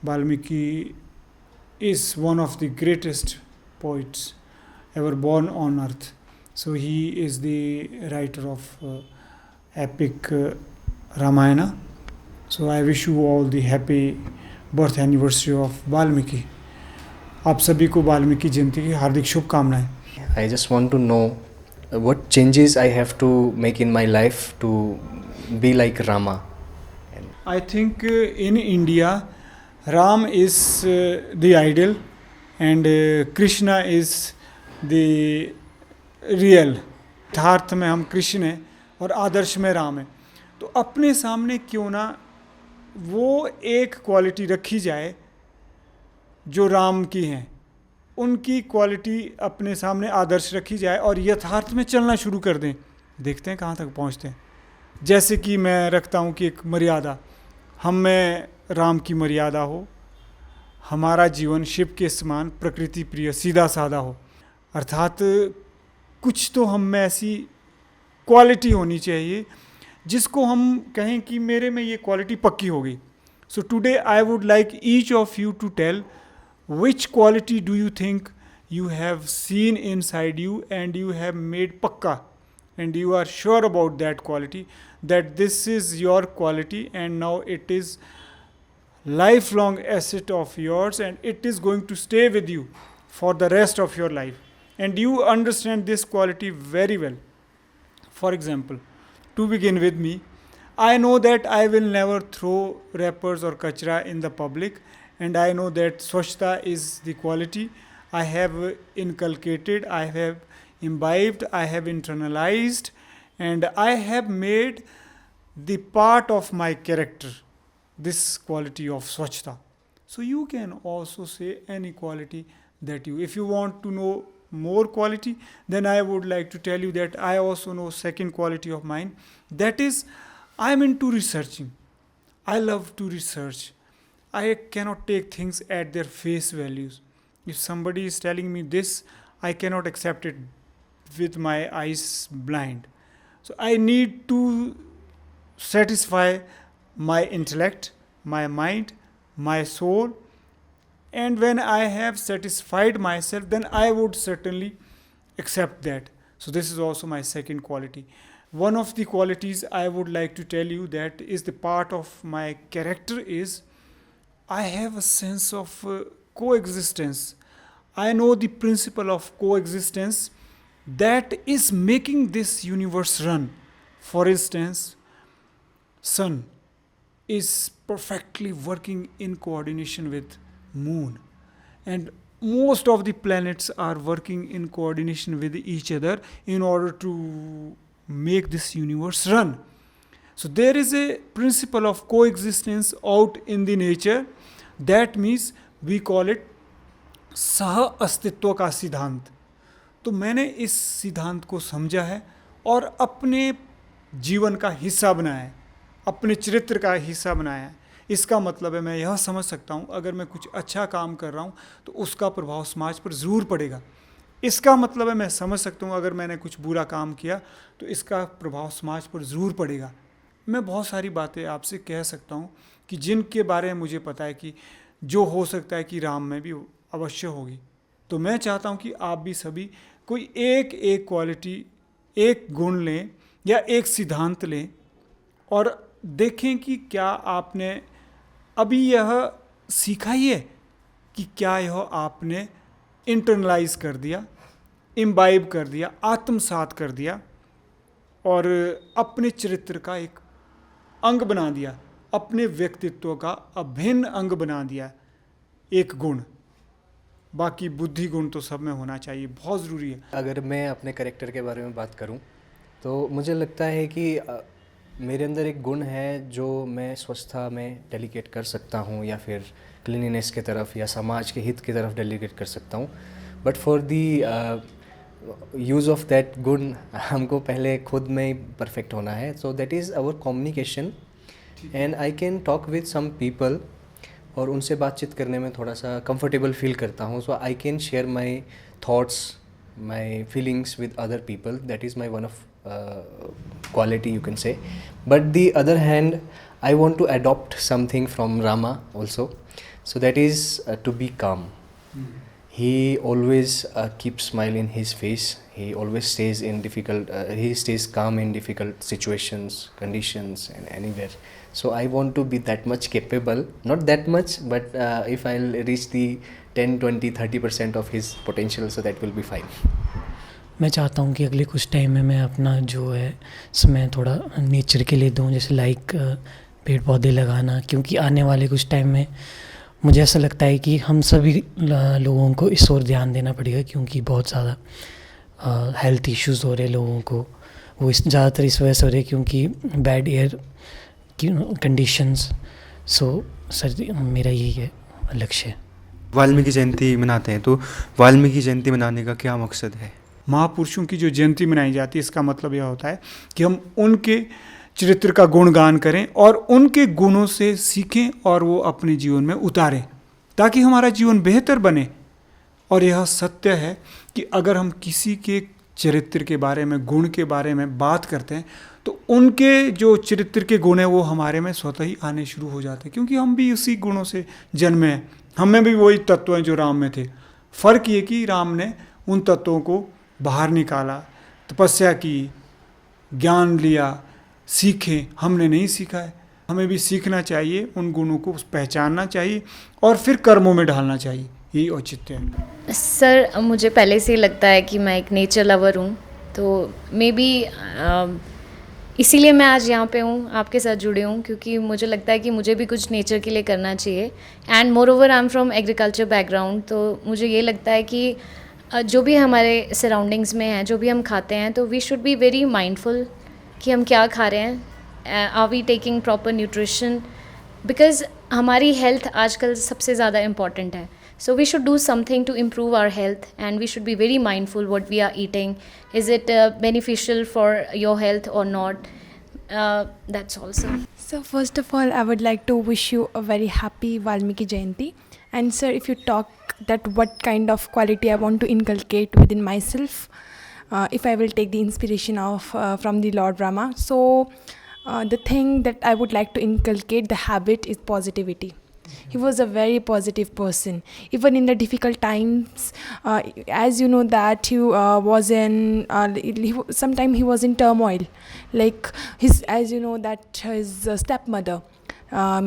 Valmiki is one of the greatest poets ever born on earth. So he is the writer of epic Ramayana. So I wish you all the happy birth anniversary of Valmiki. आप सभी को वाल्मीकि जयंती की हार्दिक शुभकामनाएं. I just want to know what changes I have to make in my life to be like Rama. I think in India, Ram is the ideal and Krishna is the real. यथार्थ में हम कृष्ण हैं और आदर्श में राम है. तो अपने सामने क्यों ना वो एक क्वालिटी रखी जाए जो राम की हैं, उनकी क्वालिटी अपने सामने आदर्श रखी जाए और यथार्थ में चलना शुरू कर दें. देखते हैं कहाँ तक पहुँचते हैं. जैसे कि मैं रखता हूँ कि एक मर्यादा, हम में राम की मर्यादा हो, हमारा जीवन शिव के समान प्रकृति प्रिय सीधा साधा हो. अर्थात कुछ तो हम में ऐसी क्वालिटी होनी चाहिए जिसको हम कहें कि मेरे में ये क्वालिटी पक्की हो गई. So today I would like each of you to tell which quality do you think you have seen inside you and you have made pakka and you are sure about that quality, that this is your quality and now it is lifelong asset of yours and it is going to stay with you for the rest of your life, and you understand this quality very well. For example, to begin with me, I know that I will never throw wrappers or kachra in the public, and I know that Swachhta is the quality I have inculcated, I have imbibed, I have internalized, and I have made the part of my character, this quality of Swachhta. So you can also say any quality that you, if you want to know more quality, then I would like to tell you that I also know second quality of mine, that is I am into researching. I love to research. I cannot take things at their face values. If somebody is telling me this, I cannot accept it with my eyes blind. So I need to satisfy my intellect, my mind, my soul, and when I have satisfied myself, then I would certainly accept that. So this is also my second quality. One of the qualities I would like to tell you that is the part of my character is I have a sense of coexistence. I know the principle of coexistence that is making this universe run. For instance, sun is perfectly working in coordination with moon, and most of the planets are working in coordination with each other in order to make this universe run. So there is a principle of coexistence out in the nature. That means we call it सह अस्तित्व का सिद्धांत. तो मैंने इस सिद्धांत को समझा है और अपने जीवन का हिस्सा बनाया है, अपने चरित्र का हिस्सा बनाया है. इसका मतलब है मैं यह समझ सकता हूँ अगर मैं कुछ अच्छा काम कर रहा हूँ तो उसका प्रभाव समाज पर ज़रूर पड़ेगा. इसका मतलब है मैं समझ सकता हूँ अगर मैंने कुछ बुरा काम किया तो इसका प्रभाव समाज पर ज़रूर पड़ेगा. मैं बहुत सारी बातें आपसे कह सकता हूँ कि जिनके बारे में मुझे पता है कि जो हो सकता है कि राम में भी अवश्य होगी. तो मैं चाहता हूँ कि आप भी सभी कोई एक क्वालिटी, एक गुण लें या एक सिद्धांत लें और देखें कि क्या आपने अभी यह सीखा ही है कि क्या यह आपने इंटरनलाइज कर दिया, इम्बाइब कर दिया, आत्मसात कर दिया और अपने चरित्र का एक अंग बना दिया, अपने व्यक्तित्व का अभिन्न अंग बना दिया. एक गुण, बाकी बुद्धि गुण तो सब में होना चाहिए, बहुत ज़रूरी है. अगर मैं अपने कैरेक्टर के बारे में बात करूं तो मुझे लगता है कि मेरे अंदर एक गुण है जो मैं स्वच्छता में डेलीगेट कर सकता हूं या फिर क्लीनिनेस की तरफ या समाज के हित की तरफ डेलीगेट कर सकता हूं. But for the use of that गुण हमको पहले खुद में ही परफेक्ट होना है. So that is our communication and I can talk with some people और उनसे बातचीत करने में थोड़ा सा कंफर्टेबल फील करता हूँ. So I can share my thoughts, my feelings with other people. That is my one of quality you can say. But the other hand, I want to adopt something from Rama also. So that is to be calm. He always keeps smile in his face. He always stays in difficult. He stays calm in difficult situations, conditions, and anywhere. So I want to be that much capable. Not that much, but if I'll reach the 10, 20, 30% of his potential, so that will be fine. मैं चाहता हूँ कि अगले कुछ time में मैं अपना जो है समय थोड़ा नेचर के लिए दूँ, जैसे लाइक पेड़ पौधे लगाना, क्योंकि आने वाले कुछ टाइम में मुझे ऐसा लगता है कि हम सभी लोगों को इस ओर ध्यान देना पड़ेगा, क्योंकि बहुत ज़्यादा हेल्थ इश्यूज़ हो रहे लोगों को। वो ज़्यादातर इस वजह से हो रहे क्योंकि बैड एयर की कंडीशंस। सो सर मेरा यही है लक्ष्य। वाल्मीकि जयंती मनाते हैं, तो वाल्मीकि जयंती मनाने का क्या मकसद है? महापुरुषों की जो जयंती मनाई जाती है, इसका मतलब यह होता है कि हम उनके चरित्र का गुणगान करें और उनके गुणों से सीखें और वो अपने जीवन में उतारें, ताकि हमारा जीवन बेहतर बने। और यह सत्य है कि अगर हम किसी के चरित्र के बारे में, गुण के बारे में बात करते हैं, तो उनके जो चरित्र के गुण हैं वो हमारे में स्वतः ही आने शुरू हो जाते हैं, क्योंकि हम भी उसी गुणों से जन्मे हैं। हमें भी वही तत्व हैं जो राम में थे। फ़र्क ये कि राम ने उन तत्वों को बाहर निकाला, तपस्या की, ज्ञान लिया, सीखे। हमने नहीं सीखा है। हमें भी सीखना चाहिए, उन गुणों को पहचानना चाहिए और फिर कर्मों में ढालना चाहिए। यही औचित्य है। सर मुझे पहले से ही लगता है कि मैं एक नेचर लवर हूँ, तो मे बी इसीलिए मैं आज यहाँ पे हूँ, आपके साथ जुड़ी हूँ, क्योंकि मुझे लगता है कि मुझे भी कुछ नेचर के लिए करना चाहिए। And more over I am from agriculture background, तो मुझे ये लगता है कि जो भी हमारे सराउंडिंग्स में है, जो भी हम खाते हैं, तो we should be very mindful कि हम क्या खा रहे हैं, are we taking proper nutrition, because हमारी हेल्थ आजकल सबसे ज़्यादा इम्पॉर्टेंट है। So we should do something to improve our health, and we should be very mindful what we are eating. Is it beneficial for your health or not? That's all, sir. So first of all, I would like to wish you a very happy Valmiki Jayanti. And sir, if you talk that what kind of quality I want to inculcate within myself, if I will take the inspiration of from the Lord Rama, so the thing that I would like to inculcate, the habit is positivity. He was a very positive person, even in the difficult times. As you know that he was in. Sometimes he was in turmoil, like as you know that his stepmother,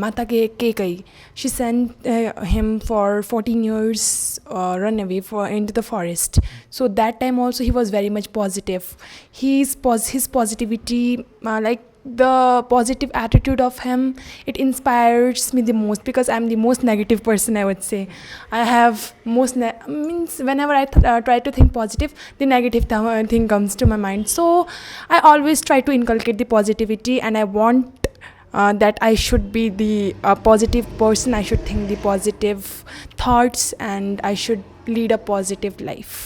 Mata Kekai, she sent him for 14 years run away into the forest. So that time also he was very much positive. His positivity, like the positive attitude of him, it inspires me the most, because I'm the most negative person, I would say. I have means whenever I try to think positive, the negative thing comes to my mind. So I always try to inculcate the positivity, and I want that I should be the positive person. I should think the positive thoughts, and I should lead a positive life.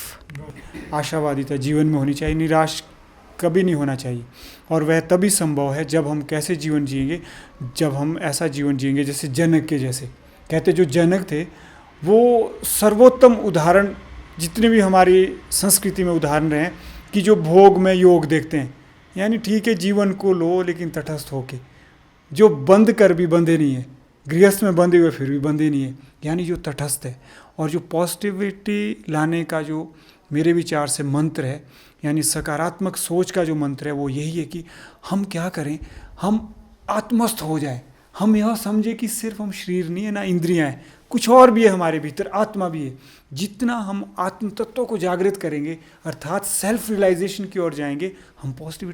आशावादिता जीवन में होनी चाहिए, निराश कभी नहीं होना चाहिए। और वह तभी संभव है जब हम कैसे जीवन जिएंगे, जब हम ऐसा जीवन जिएंगे जैसे जनक के जैसे। कहते जो जनक थे वो सर्वोत्तम उदाहरण, जितने भी हमारी संस्कृति में उदाहरण रहे हैं, कि जो भोग में योग देखते हैं, यानी ठीक है जीवन को लो लेकिन तटस्थ होके, जो बंद कर भी बंधे नहीं है, गृहस्थ में बंधे हुए फिर भी बंधे नहीं है, यानी जो तटस्थ है। और जो पॉजिटिविटी लाने का जो मेरे विचार से मंत्र है, यानी सकारात्मक सोच का जो मंत्र है, वो यही है कि हम क्या करें, हम आत्मस्थ हो जाएं। हम यह समझे कि सिर्फ हम शरीर नहीं है, ना इंद्रियां हैं, कुछ और भी है हमारे भीतर, आत्मा भी है। जितना हम आत्म तत्व को जागृत करेंगे, अर्थात सेल्फ रियलाइजेशन की ओर जाएंगे, हम पॉजिटिव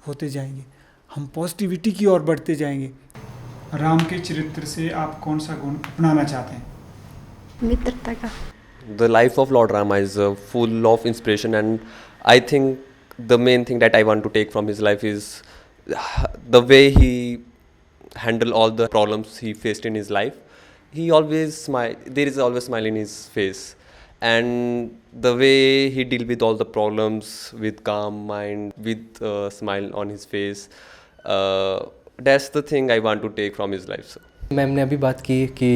होते जाएंगे, हम पॉजिटिविटी की ओर बढ़ते जाएंगे। राम के चरित्र से आप कौन सा गुण अपनाना चाहते हैं? मित्रता का। The life of Lord Rama is full of inspiration, and I think the main thing that I want to take from his life is the way he handled all the problems he faced in his life. He always smile. There is always smile in his face, and the way he deal with all the problems with calm mind, with a smile on his face. That's the thing I want to take from his life. So. Ma'am ने अभी बात की कि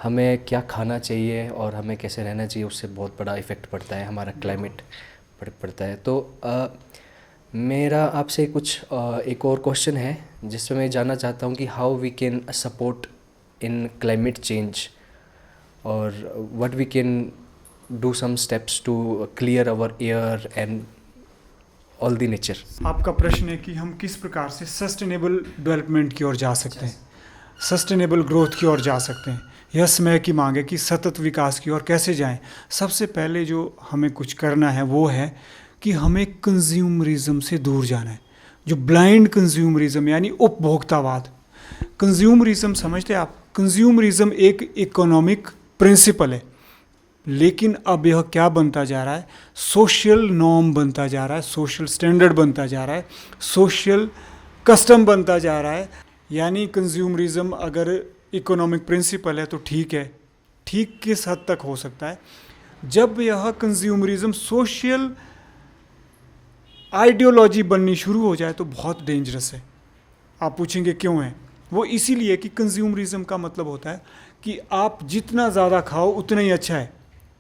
हमें क्या खाना चाहिए और हमें कैसे रहना चाहिए, उससे बहुत बड़ा इफ़ेक्ट पड़ता है, हमारा क्लाइमेट पड़ता है। तो मेरा आपसे कुछ एक और क्वेश्चन है जिसमें मैं जानना चाहता हूँ कि how we can support in climate change, or what we can do some steps to clear our air and all the nature. आपका प्रश्न है कि हम किस प्रकार से सस्टेनेबल डेवलपमेंट की ओर जा सकते हैं, सस्टेनेबल ग्रोथ की ओर जा सकते हैं। यह समय की मांग है कि सतत विकास की ओर कैसे जाएं। सबसे पहले जो हमें कुछ करना है वो है कि हमें कंज्यूमरिज्म से दूर जाना है। जो ब्लाइंड कंज्यूमरिज्म यानी उपभोक्तावाद, कंज्यूमरिज्म समझते हैं आप, कंज्यूमरिज्म एक इकोनॉमिक प्रिंसिपल है, लेकिन अब यह क्या बनता जा रहा है, सोशल नॉर्म बनता जा रहा है, सोशल स्टैंडर्ड बनता जा रहा है, सोशल कस्टम बनता जा रहा है। यानी कंज्यूमरिज्म अगर इकोनॉमिक प्रिंसिपल है तो ठीक है, ठीक किस हद तक हो सकता है, जब यह कंज्यूमरिज्म सोशल आइडियोलॉजी बननी शुरू हो जाए तो बहुत डेंजरस है। आप पूछेंगे क्यों है, वो इसीलिए कि कंज्यूमरिज्म का मतलब होता है कि आप जितना ज़्यादा खाओ उतना ही अच्छा है।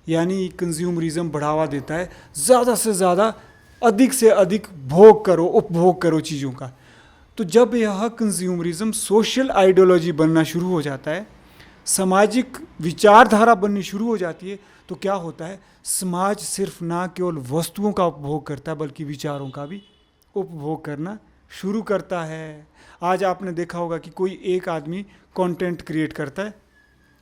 यानी कंज्यूमरिज्म बढ़ावा देता है ज़्यादा से ज़्यादा, अधिक से अधिक भोग करो, उपभोग करो चीज़ों का। तो जब यह कंज्यूमरिज्म सोशल आइडियोलॉजी बनना शुरू हो जाता है, सामाजिक विचारधारा बननी शुरू हो जाती है, तो क्या होता है, समाज सिर्फ ना केवल वस्तुओं का उपभोग करता है बल्कि विचारों का भी उपभोग करना शुरू करता है। आज आपने देखा होगा कि कोई एक आदमी कंटेंट क्रिएट करता है,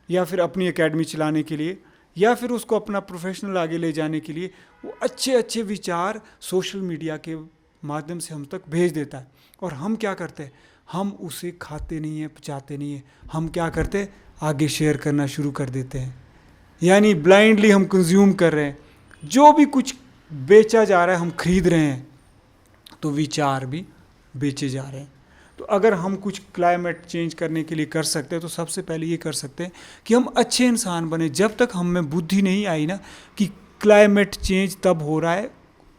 या फिर अपनी एकेडमी चलाने के लिए, या फिर उसको अपना प्रोफेशनल आगे ले जाने के लिए वो अच्छे अच्छे विचार सोशल मीडिया के माध्यम से हम तक भेज देता है। और हम क्या करते हैं, हम उसे खाते नहीं हैं, पचाते नहीं हैं, हम क्या करते हैं, आगे शेयर करना शुरू कर देते हैं। यानी ब्लाइंडली हम कंज्यूम कर रहे हैं, जो भी कुछ बेचा जा रहा है हम खरीद रहे हैं, तो विचार भी बेचे जा रहे हैं। तो अगर हम कुछ क्लाइमेट चेंज करने के लिए कर सकते हैं तो सबसे पहले ये कर सकते हैं कि हम अच्छे इंसान बने। जब तक हम में बुद्धि नहीं आई ना कि क्लाइमेट चेंज तब हो रहा है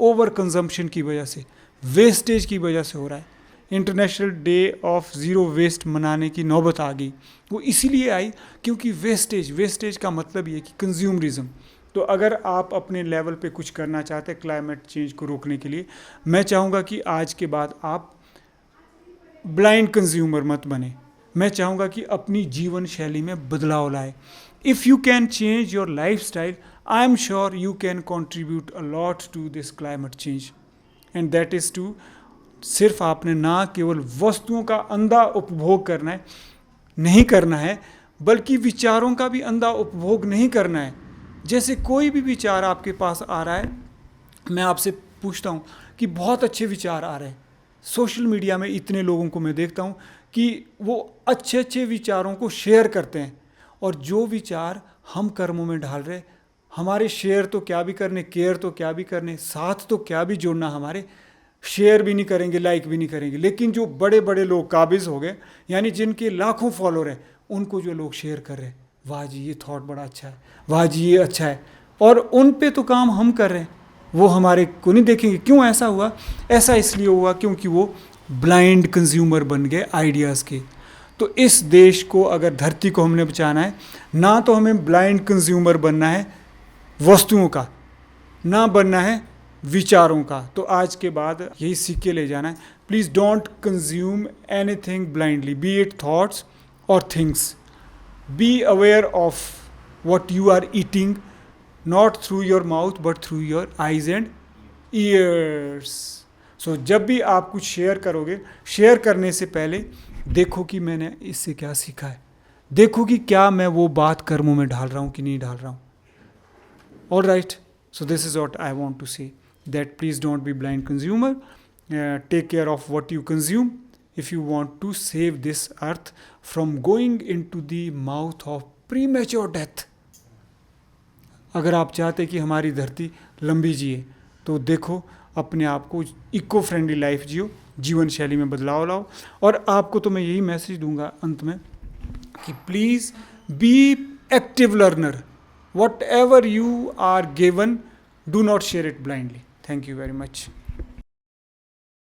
ओवर कंजम्पशन की वजह से, वेस्टेज की वजह से हो रहा है। International day of zero waste मनाने की नौबत आ गई, वो इसीलिए आई क्योंकि वेस्टेज का मतलब ये कि कंज्यूमरिज्म। तो अगर आप अपने लेवल पे कुछ करना चाहते हैं क्लाइमेट चेंज को रोकने के लिए, मैं चाहूँगा कि आज के बाद आप ब्लाइंड कंज्यूमर मत बने। मैं चाहूँगा कि अपनी जीवन शैली में बदलाव लाए। If you can change your lifestyle, I am sure you can contribute a lot to this climate change, and that is to, सिर्फ आपने ना केवल वस्तुओं का अंधा उपभोग करना है, नहीं करना है, बल्कि विचारों का भी अंधा उपभोग नहीं करना है। जैसे कोई भी विचार आपके पास आ रहा है, मैं आपसे पूछता हूँ कि बहुत अच्छे विचार आ रहे हैं, सोशल मीडिया में इतने लोगों को मैं देखता हूँ कि वो अच्छे अच्छे विचारों को शेयर करते हैं, और जो विचार हम कर्मों में डाल रहे, हमारे शेयर तो क्या भी करने, केयर तो क्या भी करने, साथ तो क्या भी जोड़ना, हमारे शेयर भी नहीं करेंगे, लाइक भी नहीं करेंगे। लेकिन जो बड़े बड़े लोग काबिज हो गए, यानी जिनके लाखों फॉलोअर हैं, उनको जो लोग शेयर कर रहे हैं, वाह जी ये थॉट बड़ा अच्छा है, वाह जी ये अच्छा है, और उन पे तो काम हम कर रहे हैं, वो हमारे को नहीं देखेंगे। क्यों ऐसा हुआ? ऐसा इसलिए हुआ क्योंकि वो ब्लाइंड कंज्यूमर बन गए आइडियाज़ के। तो इस देश को, अगर धरती को हमने बचाना है, ना तो हमें ब्लाइंड कंज्यूमर बनना है वस्तुओं का, ना बनना है विचारों का। तो आज के बाद यही सीख के ले जाना है, please don't consume anything blindly, be it thoughts और things. Be aware of what you are eating, not through your mouth but through your eyes and ears. So जब भी आप कुछ शेयर करोगे, शेयर करने से पहले देखो कि मैंने इससे क्या सीखा है, देखो कि क्या मैं वो बात कर्मों में डाल रहा हूँ कि नहीं डाल रहा हूँ। All right, so this is what I want to say, that please don't be blind consumer. Take care of what you consume if you want to save this earth from going into the mouth of premature death. अगर आप चाहते कि हमारी धरती लंबी जिए, तो देखो अपने आप को इको फ्रेंडली लाइफ जियो, जीवन शैली में बदलाव लाओ। और आपको तो मैं यही मैसेज दूंगा अंत में कि please be active learner, whatever you are given, do not share it blindly. Thank you very much.